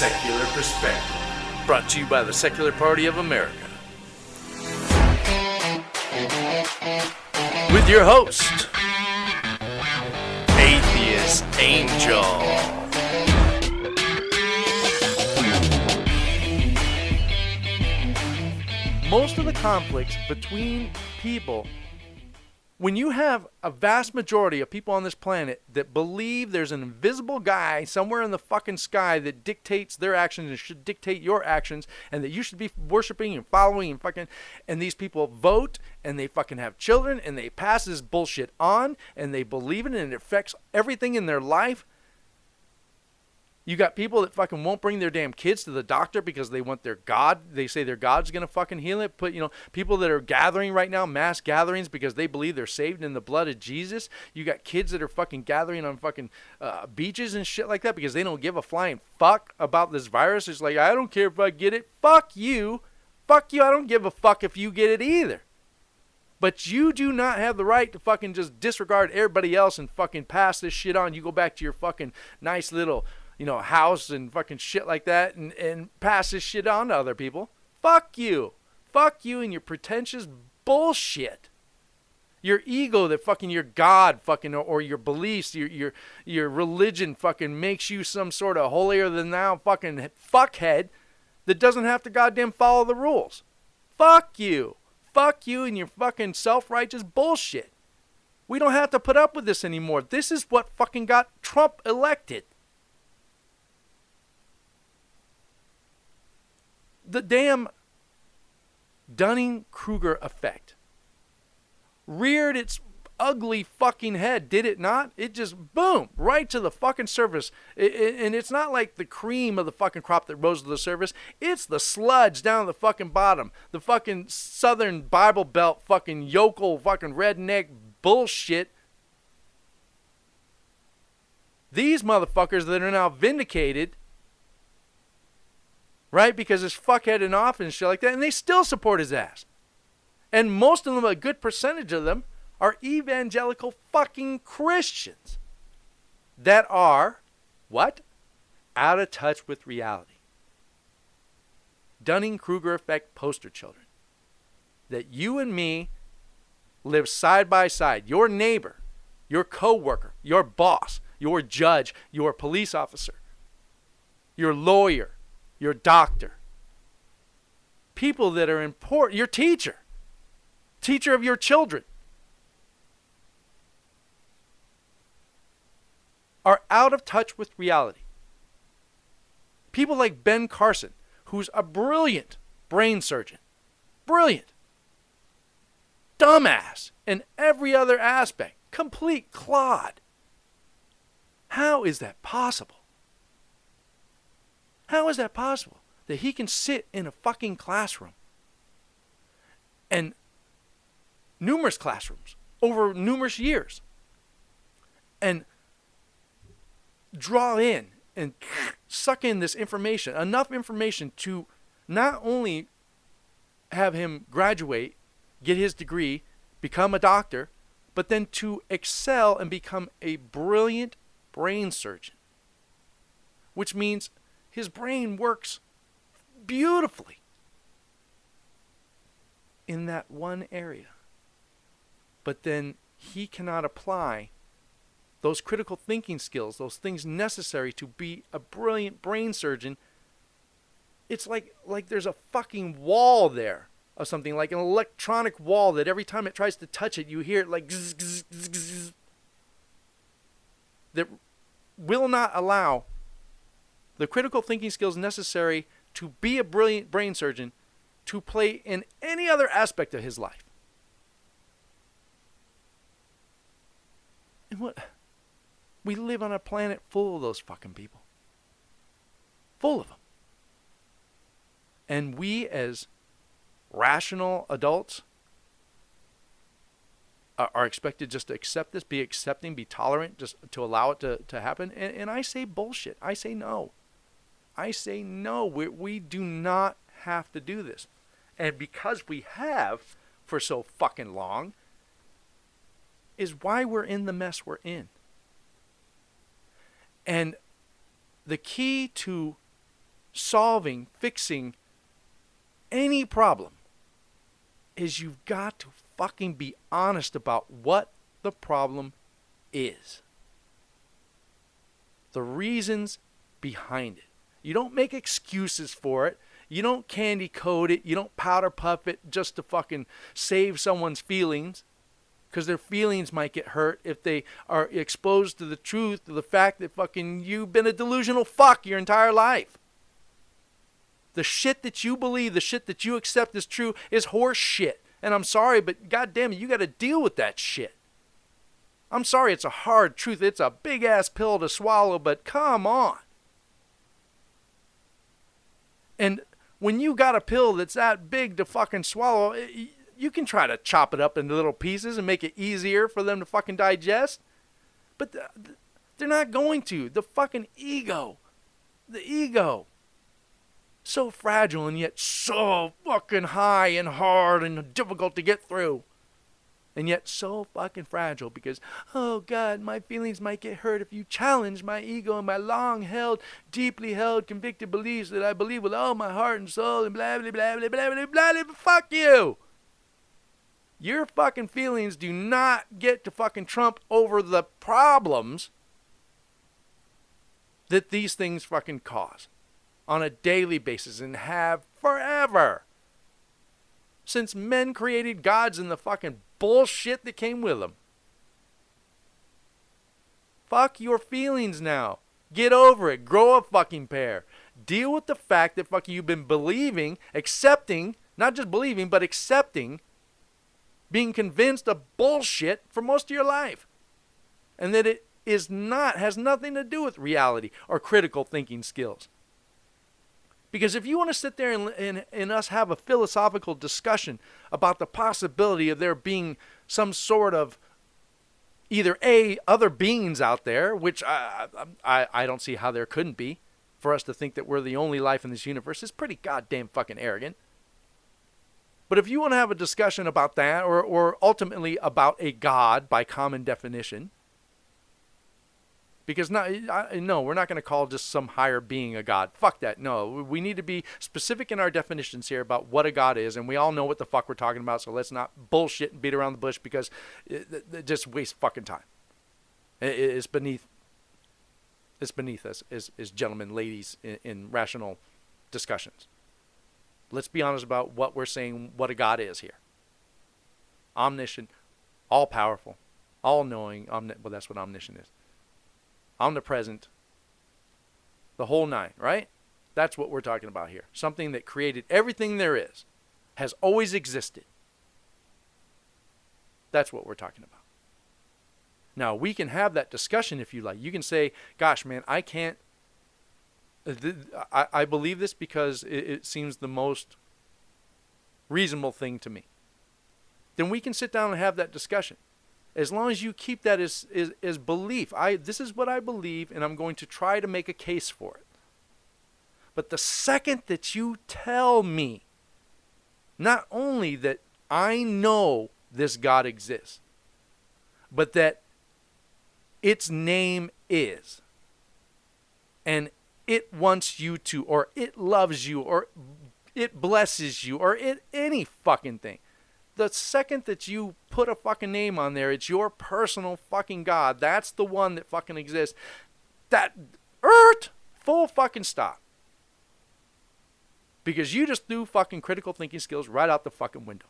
Secular Perspective. Brought to you by the Secular Party of America. With your host, Atheist Angel. Most of the conflicts between people, when you have a vast majority of people on this planet that believe there's an invisible guy somewhere in the fucking sky that dictates their actions and should dictate your actions, and that you should be worshiping and following and fucking, and these people vote and they fucking have children and they pass this bullshit on and they believe it and it affects everything in their life. You got people that fucking won't bring their damn kids to the doctor because they want their God. They say their God's going to fucking heal it. People that are gathering right now, mass gatherings, because they believe they're saved in the blood of Jesus. You got kids that are fucking gathering on fucking beaches and shit like that because they don't give a flying fuck about this virus. It's like, I don't care if I get it. Fuck you. Fuck you. I don't give a fuck if you get it either. But you do not have the right to fucking just disregard everybody else and fucking pass this shit on. You go back to your fucking nice little house and fucking shit like that and pass this shit on to other people. Fuck you. Fuck you and your pretentious bullshit. Your ego that fucking your God fucking or your beliefs, your religion fucking makes you some sort of holier than thou fucking fuckhead that doesn't have to goddamn follow the rules. Fuck you. Fuck you and your fucking self-righteous bullshit. We don't have to put up with this anymore. This is what fucking got Trump elected. The damn Dunning-Kruger effect reared its ugly fucking head, did it not? It just, boom, right to the fucking surface. And it's not like the cream of the fucking crop that rose to the surface. It's the sludge down at the fucking bottom. The fucking Southern Bible Belt fucking yokel fucking redneck bullshit. These motherfuckers that are now vindicated, right? Because it's fuckhead in office and shit like that. And they still support his ass. And most of them, a good percentage of them, are evangelical fucking Christians. That are, what? Out of touch with reality. Dunning-Kruger effect poster children. That you and me live side by side. Your neighbor, your coworker, your boss, your judge, your police officer, your lawyer, your doctor, people that are important, your teacher of your children, are out of touch with reality. People like Ben Carson, who's a brilliant brain surgeon, brilliant, dumbass in every other aspect, complete clod. How is that possible? How is that possible that he can sit in a fucking classroom and numerous classrooms over numerous years and draw in and suck in this information, enough information to not only have him graduate, get his degree, become a doctor, but then to excel and become a brilliant brain surgeon, which means his brain works beautifully in that one area. But then he cannot apply those critical thinking skills, those things necessary to be a brilliant brain surgeon. It's like there's a fucking wall there of something, like an electronic wall that every time it tries to touch it, you hear it like zzz, zzz, zzz, zzz, that will not allow the critical thinking skills necessary to be a brilliant brain surgeon to play in any other aspect of his life. And what? We live on a planet full of those fucking people. Full of them. And we as rational adults are expected just to accept this, be accepting, be tolerant, just to allow it to happen. And I say bullshit. I say no. I say no. We do not have to do this. And because we have for so fucking long is why we're in the mess we're in. And the key to solving, fixing any problem is you've got to fucking be honest about what the problem is. The reasons behind it. You don't make excuses for it. You don't candy coat it. You don't powder puff it just to fucking save someone's feelings, because their feelings might get hurt if they are exposed to the truth, to the fact that fucking you've been a delusional fuck your entire life. The shit that you believe, the shit that you accept as true is horse shit. And I'm sorry, but goddamn it, you got to deal with that shit. I'm sorry, it's a hard truth. It's a big ass pill to swallow, but come on. And when you got a pill that's that big to fucking swallow, you can try to chop it up into little pieces and make it easier for them to fucking digest. But they're not going to. The fucking ego. The ego. So fragile and yet so fucking high and hard and difficult to get through. And yet so fucking fragile because, oh God, my feelings might get hurt if you challenge my ego and my long-held, deeply held, convicted beliefs that I believe with all my heart and soul and blah, blah, blah, blah, blah, blah, blah, blah, fuck you. Your fucking feelings do not get to fucking trump over the problems that these things fucking cause on a daily basis and have forever. Since men created gods and the fucking bullshit that came with them. Fuck your feelings now. Get over it. Grow a fucking pair. Deal with the fact that fucking you've been believing, accepting, not just believing, but accepting, being convinced of bullshit for most of your life. And that it has nothing to do with reality or critical thinking skills. Because if you want to sit there and us have a philosophical discussion about the possibility of there being some sort of either other beings out there, which I don't see how there couldn't be, for us to think that we're the only life in this universe is pretty goddamn fucking arrogant. But if you want to have a discussion about that, or ultimately about a God by common definition, because no, we're not going to call just some higher being a God. Fuck that. No, we need to be specific in our definitions here about what a God is, and we all know what the fuck we're talking about, so let's not bullshit and beat around the bush because it just wastes fucking time. It's beneath us as gentlemen, ladies in rational discussions. Let's be honest about what we're saying, what a God is here. Omniscient, all-powerful, all-knowing, well, that's what omniscient is. Omnipresent, the whole nine, right? That's what we're talking about here. Something that created everything there is, has always existed. That's what we're talking about. Now, we can have that discussion if you like. You can say, gosh, man, I can't, I believe this because it seems the most reasonable thing to me. Then we can sit down and have that discussion. As long as you keep that as belief. This is what I believe, and I'm going to try to make a case for it. But the second that you tell me, not only that I know this God exists, but that its name is, and it wants you to, or it loves you, or it blesses you, or any fucking thing. The second that you put a fucking name on there, it's your personal fucking God. That's the one that fucking exists. That full fucking stop. Because you just threw fucking critical thinking skills right out the fucking window.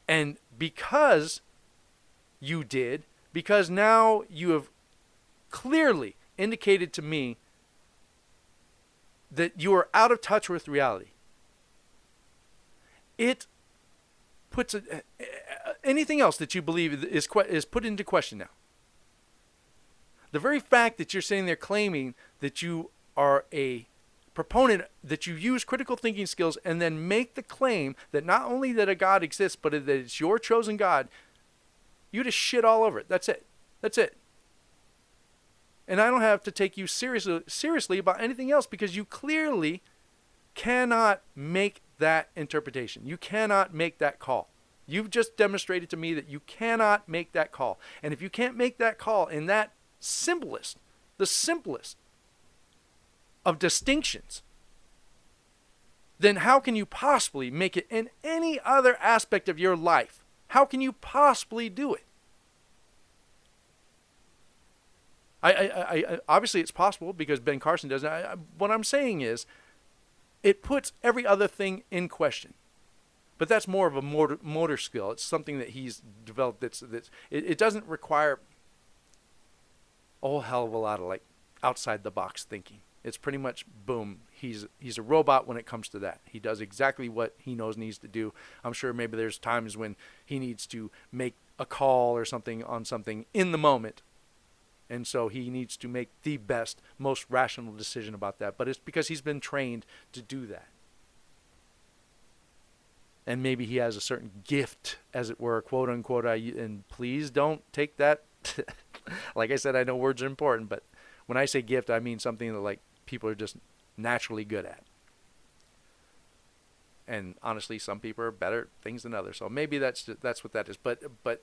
And because you did, because now you have clearly indicated to me that you are out of touch with reality, it puts anything else that you believe is put into question now. The very fact that you're sitting there claiming that you are a proponent, that you use critical thinking skills and then make the claim that not only that a God exists, but that it's your chosen God, you just shit all over it. That's it. That's it. And I don't have to take you seriously about anything else because you clearly cannot make that interpretation. You cannot make that call. You've just demonstrated to me that you cannot make that call. And if you can't make that call in that the simplest of distinctions, then how can you possibly make it in any other aspect of your life? How can you possibly do it? I obviously it's possible because Ben Carson does it. What I'm saying is, it puts every other thing in question. But that's more of a motor skill. It's something that he's developed. It doesn't require a whole hell of a lot of like outside the box thinking. It's pretty much boom. He's a robot when it comes to that. He does exactly what he knows needs to do. I'm sure maybe there's times when he needs to make a call or something on something in the moment. And so he needs to make the best, most rational decision about that. But it's because he's been trained to do that. And maybe he has a certain gift, as it were, quote unquote. And please don't take that. Like I said, I know words are important, but when I say gift, I mean something that like people are just naturally good at. And honestly, some people are better at things than others. So maybe that's what that is. But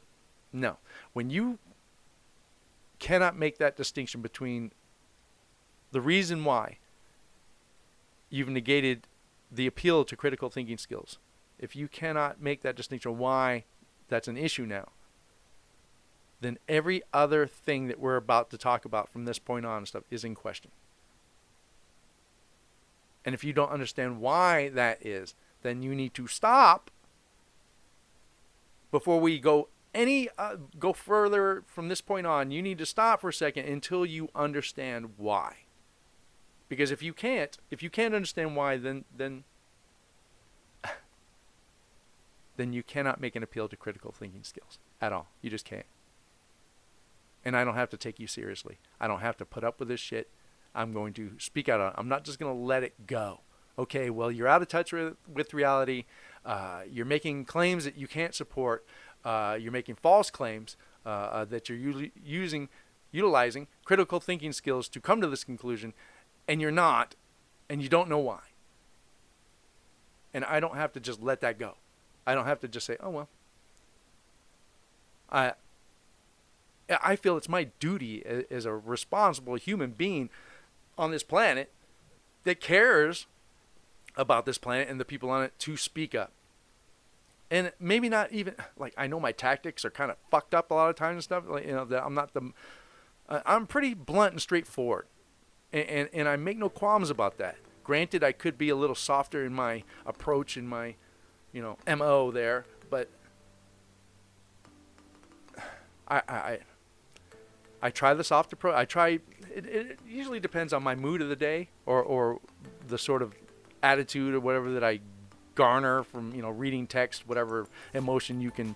no, when you cannot make that distinction between the reason why you've negated the appeal to critical thinking skills, if you cannot make that distinction why that's an issue now, then every other thing that we're about to talk about from this point on and stuff is in question. And if you don't understand why that is, then you need to stop before we go further from this point on. You need to stop for a second until you understand why. Because if you can't understand why, then you cannot make an appeal to critical thinking skills at all. You just can't. And I don't have to take you seriously. I don't have to put up with this shit. I'm going to speak out on it. I'm not just going to let it go. Okay, well, you're out of touch with reality. You're making claims that you can't support. You're making false claims that you're utilizing critical thinking skills to come to this conclusion, and you're not, and you don't know why. And I don't have to just let that go. I don't have to just say, oh, well. I feel it's my duty as a responsible human being on this planet that cares about this planet and the people on it to speak up. And maybe not even, like, I know my tactics are kind of fucked up a lot of times and stuff. Like, you know, that I'm pretty blunt and straightforward. And I make no qualms about that. Granted, I could be a little softer in my approach and my, MO there, but I try the soft approach. It usually depends on my mood of the day or the sort of attitude or whatever that I garner from, reading text, whatever emotion you can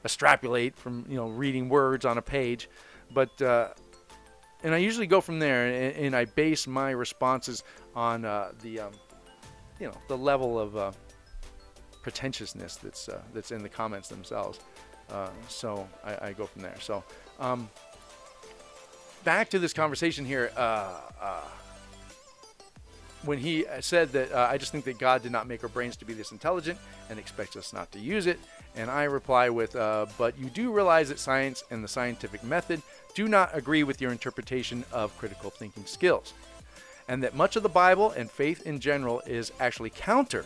extrapolate from, reading words on a page. But, and I usually go from there and I base my responses on the level of pretentiousness that's in the comments themselves. So I go from there. So, back to this conversation here, when he said that I just think that God did not make our brains to be this intelligent and expects us not to use it. And I reply with, but you do realize that science and the scientific method do not agree with your interpretation of critical thinking skills. And that much of the Bible and faith in general is actually counter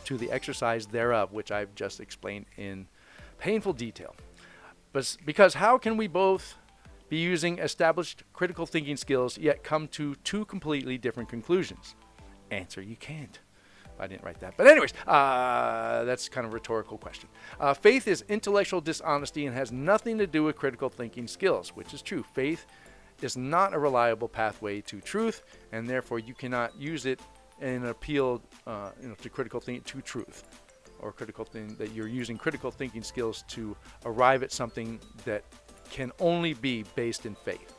to the exercise thereof, which I've just explained in painful detail. But because how can we both be using established critical thinking skills yet come to two completely different conclusions? Answer, you can't. I didn't write that. But anyways, that's kind of a rhetorical question. Faith is intellectual dishonesty and has nothing to do with critical thinking skills, which is true. Faith is not a reliable pathway to truth, and therefore you cannot use it in an appeal to critical thinking, to truth, or critical thing that you're using critical thinking skills to arrive at something that can only be based in faith.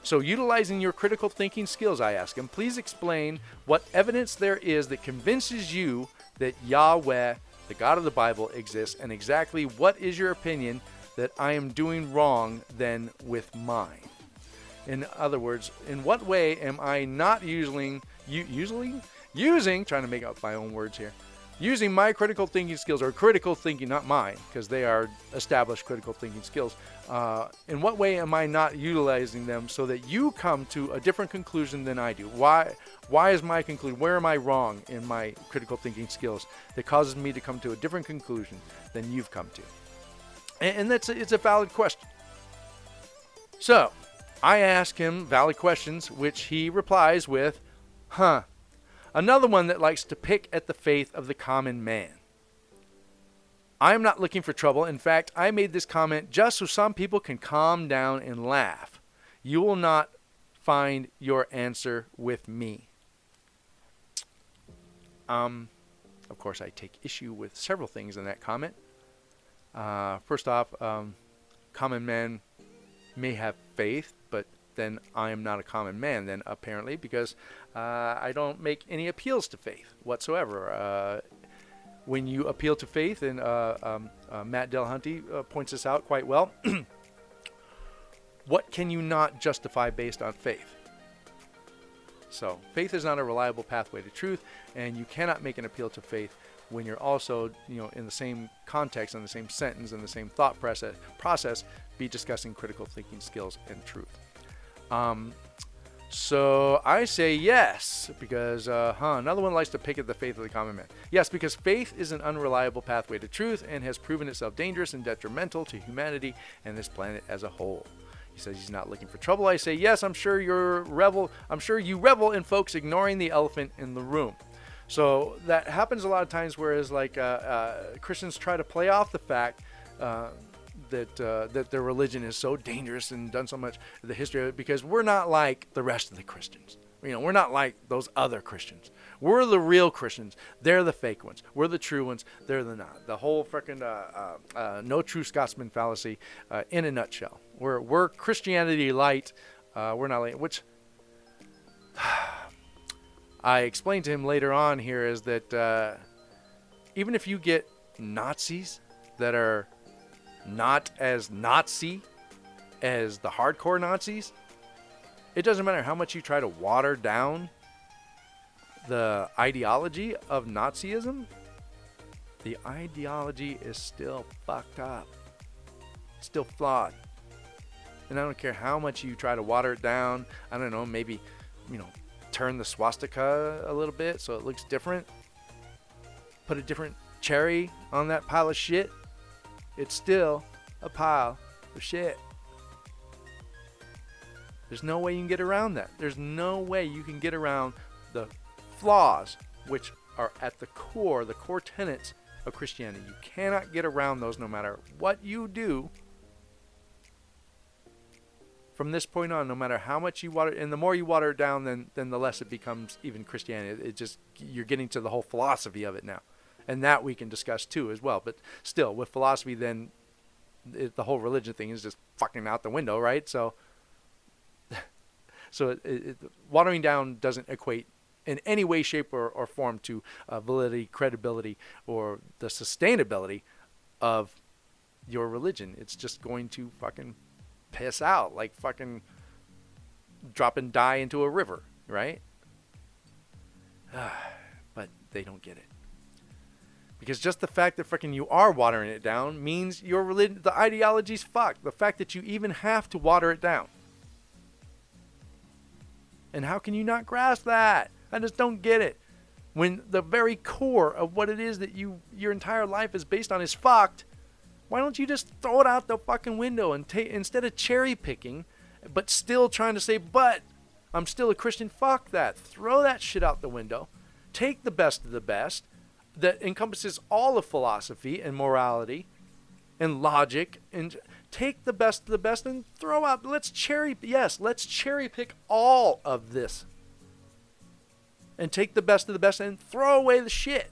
So utilizing your critical thinking skills, I ask him, please explain what evidence there is that convinces you that Yahweh, the God of the Bible, exists, and exactly what is your opinion that I am doing wrong then with mine? In other words, in what way am I not using, trying to make up my own words here, using my critical thinking skills, or critical thinking, not mine, because they are established critical thinking skills. In what way am I not utilizing them so that you come to a different conclusion than I do? Why is my conclusion, where am I wrong in my critical thinking skills that causes me to come to a different conclusion than you've come to? And it's a valid question. So I ask him valid questions, which he replies with, another one that likes to pick at the faith of the common man. I am not looking for trouble. In fact, I made this comment just so some people can calm down and laugh. You will not find your answer with me. Of course, I take issue with several things in that comment. First off, common man may have faith, but then I am not a common man then, apparently, because I don't make any appeals to faith whatsoever. When you appeal to faith, and Matt Delahunty points this out quite well, what can you not justify based on faith? So faith is not a reliable pathway to truth, and you cannot make an appeal to faith when you're also, in the same context, in the same sentence, in the same thought process, be discussing critical thinking skills and truth. So I say yes, because, another one likes to pick at the faith of the common man. Yes, because faith is an unreliable pathway to truth and has proven itself dangerous and detrimental to humanity and this planet as a whole. He says he's not looking for trouble. I say yes, I'm sure you revel in folks ignoring the elephant in the room. So that happens a lot of times, whereas like Christians try to play off the fact that their religion is so dangerous and done so much the history of it, because we're not like the rest of the Christians. We're not like those other Christians. We're the real Christians. They're the fake ones. We're the true ones. They're the not. The whole freaking no true Scotsman fallacy in a nutshell. We're Christianity light. We're not like, which I explained to him later on here, is that even if you get Nazis that are not as Nazi as the hardcore Nazis, it doesn't matter how much you try to water down the ideology of Nazism. The ideology is still fucked up, still flawed. And I don't care how much you try to water it down. I don't know, maybe, turn the swastika a little bit so it looks different. Put a different cherry on that pile of shit. It's still a pile of shit. There's no way you can get around that. There's no way you can get around the flaws, which are at the core tenets of Christianity. You cannot get around those no matter what you do. From this point on, no matter how much you water, and the more you water it down, then the less it becomes even Christianity. It just, you're getting to the whole philosophy of it now. And that we can discuss too as well. But still, with philosophy, then the whole religion thing is just fucking out the window, right? So watering down doesn't equate in any way, shape, or form to validity, credibility, or the sustainability of your religion. It's just going to fucking piss out, like fucking dropping dye into a river, right? But they don't get it. Because just the fact that freaking you are watering it down means your religion, the ideology's fucked. The fact that you even have to water it down. And how can you not grasp that? I just don't get it. When the very core of what it is that your entire life is based on is fucked, why don't you just throw it out the fucking window and instead of cherry picking, but still trying to say, but I'm still a Christian, fuck that. Throw that shit out the window. Take the best of the best that encompasses all of philosophy and morality and logic, and take the best of the best and throw out, let's cherry pick all of this and take the best of the best and throw away the shit.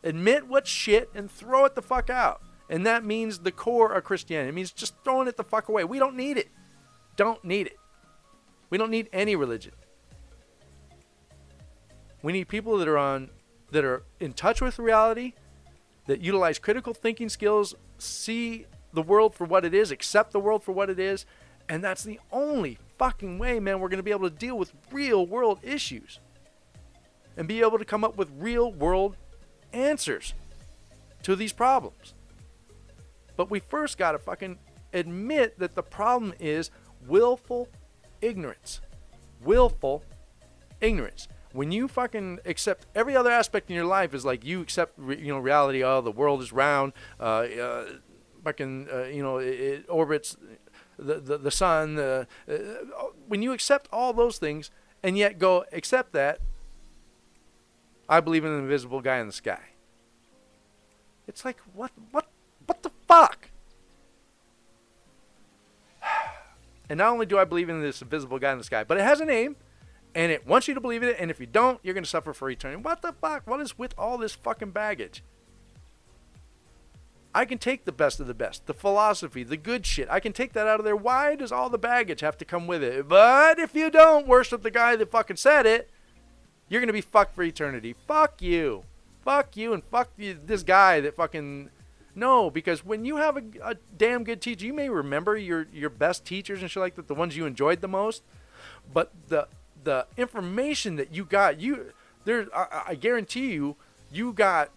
Admit what's shit and throw it the fuck out. And that means the core of Christianity. It means just throwing it the fuck away. We don't need it. Don't need it. We don't need any religion. We need people that are in touch with reality, that utilize critical thinking skills, see the world for what it is, accept the world for what it is, and that's the only fucking way, man, we're going to be able to deal with real world issues. and be able to come up with real world answers to these problems. But we first got to fucking admit that the problem is willful ignorance. Willful ignorance. When you fucking accept every other aspect in your life is like you accept, reality. Oh, the world is round. It orbits the sun. When you accept all those things and yet go accept that, I believe in an invisible guy in the sky. It's like, what the fuck? And not only do I believe in this invisible guy in the sky, but it has a name, and it wants you to believe in it, and if you don't, you're going to suffer for eternity. What the fuck? What is with all this fucking baggage? I can take the best of the best, the philosophy, the good shit. I can take that out of there. Why does all the baggage have to come with it? But if you don't worship the guy that fucking said it, you're going to be fucked for eternity. Fuck you. Fuck you and fuck this guy that fucking... No, because when you have a damn good teacher, you may remember your best teachers and shit like that, the ones you enjoyed the most, but the information that you got, I guarantee you got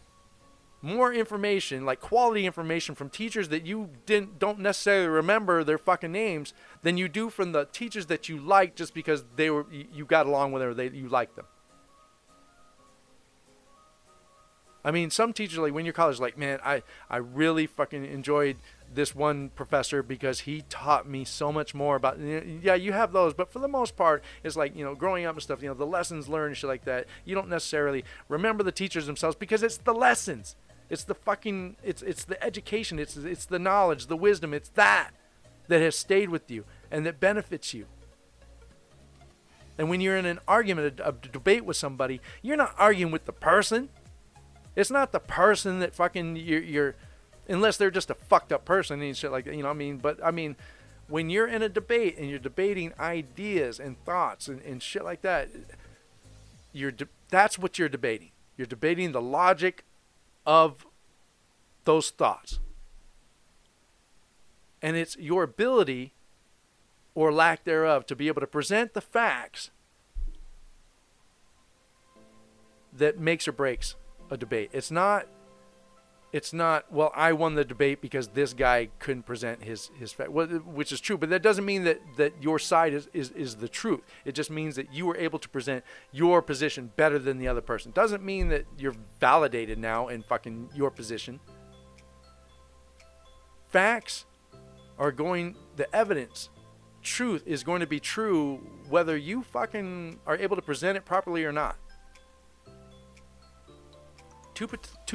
more information, like quality information from teachers that you don't necessarily remember their fucking names than you do from the teachers that you liked just because you got along with them or you liked them. I mean, some teachers, like when you're college, like, man, I really fucking enjoyed this one professor because he taught me so much more about, yeah, you have those, but for the most part, it's like, growing up and stuff, the lessons learned and shit like that, you don't necessarily remember the teachers themselves because it's the lessons. It's the fucking, it's the education, it's the knowledge, the wisdom, it's that has stayed with you and that benefits you. And when you're in an argument, a debate with somebody, you're not arguing with the person. It's not the person that fucking you're unless they're just a fucked up person and shit like that, But, when you're in a debate and you're debating ideas and thoughts and shit like that, that's what you're debating. You're debating the logic of those thoughts. And it's your ability or lack thereof to be able to present the facts that makes or breaks a debate. It's not, well, I won the debate because this guy couldn't present his fact, which is true, but that doesn't mean that your side is the truth. It just means that you were able to present your position better than the other person. Doesn't mean that you're validated now in fucking your position. Facts are the evidence, truth is going to be true whether you fucking are able to present it properly or not. 2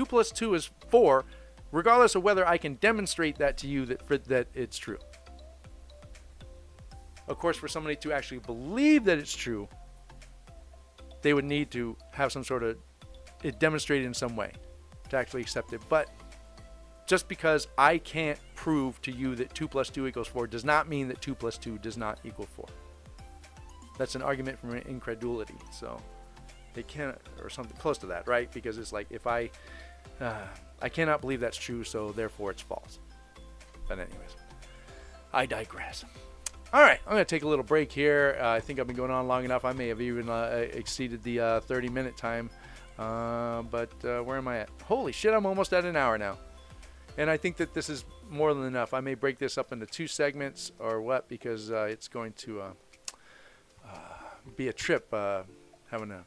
plus 2 is 4, regardless of whether I can demonstrate that to you that it's true. Of course, for somebody to actually believe that it's true, they would need to have some sort of it demonstrated in some way to actually accept it. But just because I can't prove to you that 2 plus 2 equals 4 does not mean that 2 plus 2 does not equal 4. That's an argument from incredulity. So they can't, or something close to that, right? Because it's like, if I cannot believe that's true, so therefore it's false. But anyways, I digress. All right, I'm going to take a little break here. I think I've been going on long enough. I may have even exceeded the 30-minute time. But where am I at? Holy shit, I'm almost at an hour now. And I think that this is more than enough. I may break this up into 2 segments or what, because it's going to be a trip having to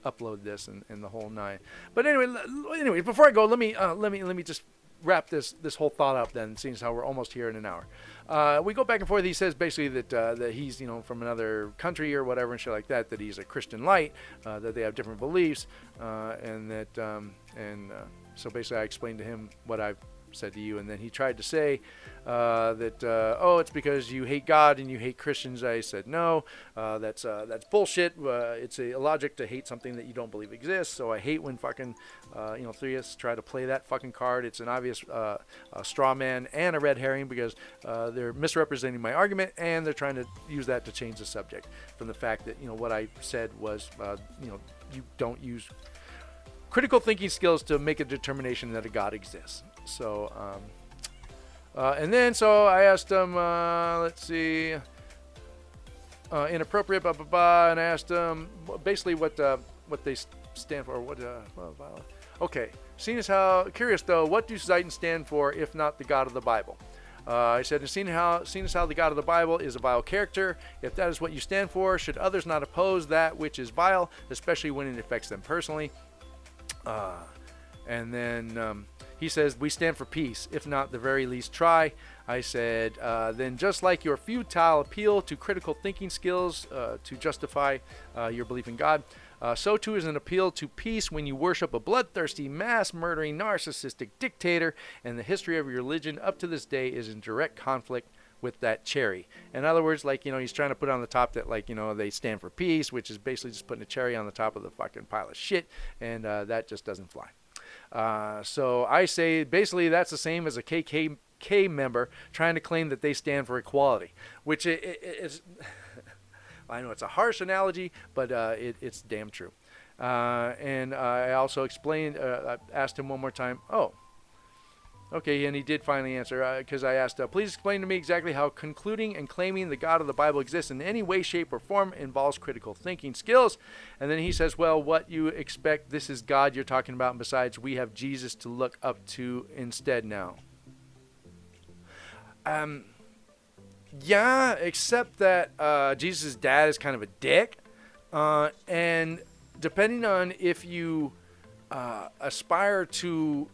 upload this and the whole 9. But anyway, before I go, let me just wrap this whole thought up then, seeing as how we're almost here in an hour. We go back and forth. He says basically that he's from another country or whatever and shit like that, that he's a Christian light, that they have different beliefs, and that so basically I explained to him what I've said to you, and then he tried to say that it's because you hate God and you hate Christians. I said no, that's bullshit. It's illogic to hate something that you don't believe exists. So I hate when fucking theists try to play that fucking card. It's an obvious straw man and a red herring, because they're misrepresenting my argument and they're trying to use that to change the subject from the fact that what I said was you don't use critical thinking skills to make a determination that a God exists. So, and then, so I asked him, let's see, inappropriate, blah, blah, blah, and I asked him basically what they stand for? What? Okay. Curious though, what do Satan stand for if not the God of the Bible? I said, seeing as how the God of the Bible is a vile character, if that is what you stand for, should others not oppose that which is vile, especially when it affects them personally? And then he says, we stand for peace, if not the very least try. I said, then just like your futile appeal to critical thinking skills to justify your belief in God, so too is an appeal to peace when you worship a bloodthirsty, mass-murdering, narcissistic dictator, and the history of your religion up to this day is in direct conflict with that cherry. In other words, like, he's trying to put on the top that, like, they stand for peace, which is basically just putting a cherry on the top of the fucking pile of shit, and that just doesn't fly. So I say basically that's the same as a KKK member trying to claim that they stand for equality, which is I know it's a harsh analogy, but it's damn true. And I also explained, I asked him one more time, oh, okay, and he did finally answer, because I asked, please explain to me exactly how concluding and claiming the God of the Bible exists in any way, shape, or form involves critical thinking skills. And then he says, well, what you expect, this is God you're talking about, and besides, we have Jesus to look up to instead now. Yeah, except that Jesus' dad is kind of a dick, and depending on if you aspire to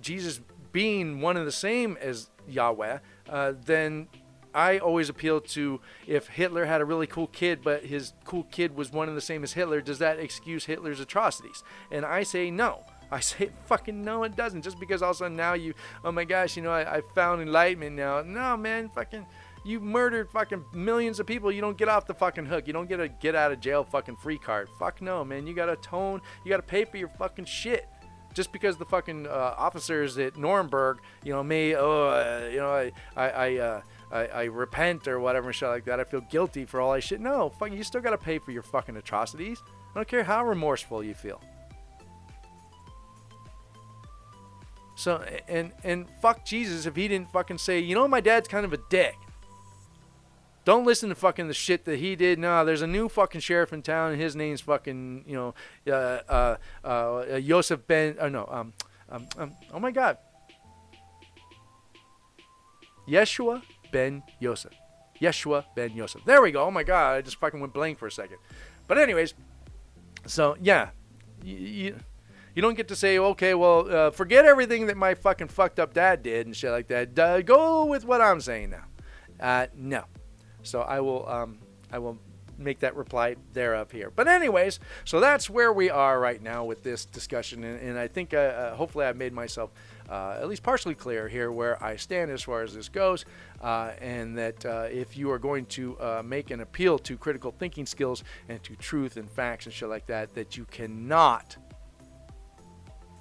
Jesus being one and the same as Yahweh, then I always appeal to, if Hitler had a really cool kid, but his cool kid was one and the same as Hitler, does that excuse Hitler's atrocities? And I say no. I say fucking no, it doesn't. Just because all of a sudden now oh my gosh, I found enlightenment now. No, man, fucking, you murdered fucking millions of people. You don't get off the fucking hook. You don't get a get out of jail fucking free card. Fuck no, man. You gotta you gotta pay for your fucking shit. Just because the fucking officers at Nuremberg, may, I repent or whatever and shit like that. I feel guilty for all I shit. No, fucking, you still gotta pay for your fucking atrocities. I don't care how remorseful you feel. So, and fuck Jesus if he didn't fucking say, my dad's kind of a dick. Don't listen to fucking the shit that he did. No, there's a new fucking sheriff in town, and his name's fucking, Yosef Ben, oh my God. Yeshua Ben Yosef. Yeshua Ben Yosef. There we go. Oh my God, I just fucking went blank for a second. But anyways, so yeah, you don't get to say, okay, well, forget everything that my fucking fucked up dad did and shit like that. Go with what I'm saying now. No. So I will make that reply thereof here. But anyways, so that's where we are right now with this discussion. And I think hopefully I've made myself at least partially clear here where I stand as far as this goes. And that if you are going to make an appeal to critical thinking skills and to truth and facts and shit like that, that you cannot...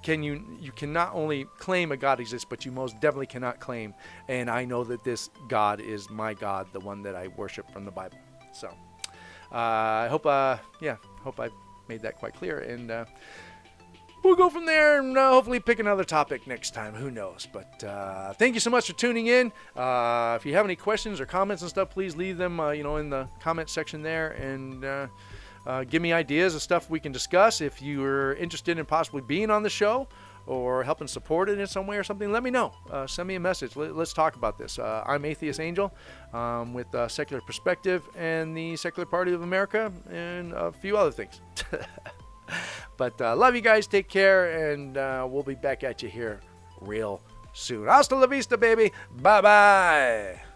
You can not only claim a God exists, but you most definitely cannot claim, and I know that this God is my God, the one that I worship from the Bible. So I hope I made that quite clear, and we'll go from there and hopefully pick another topic next time. Who knows? But thank you so much for tuning in. If you have any questions or comments and stuff, please leave them in the comment section there, and give me ideas of stuff we can discuss. If you're interested in possibly being on the show or helping support it in some way or something, let me know. Send me a message. Let's talk about this. I'm Atheist Angel with Secular Perspective and the Secular Party of America and a few other things. But love you guys. Take care, and we'll be back at you here real soon. Hasta la vista, baby. Bye-bye.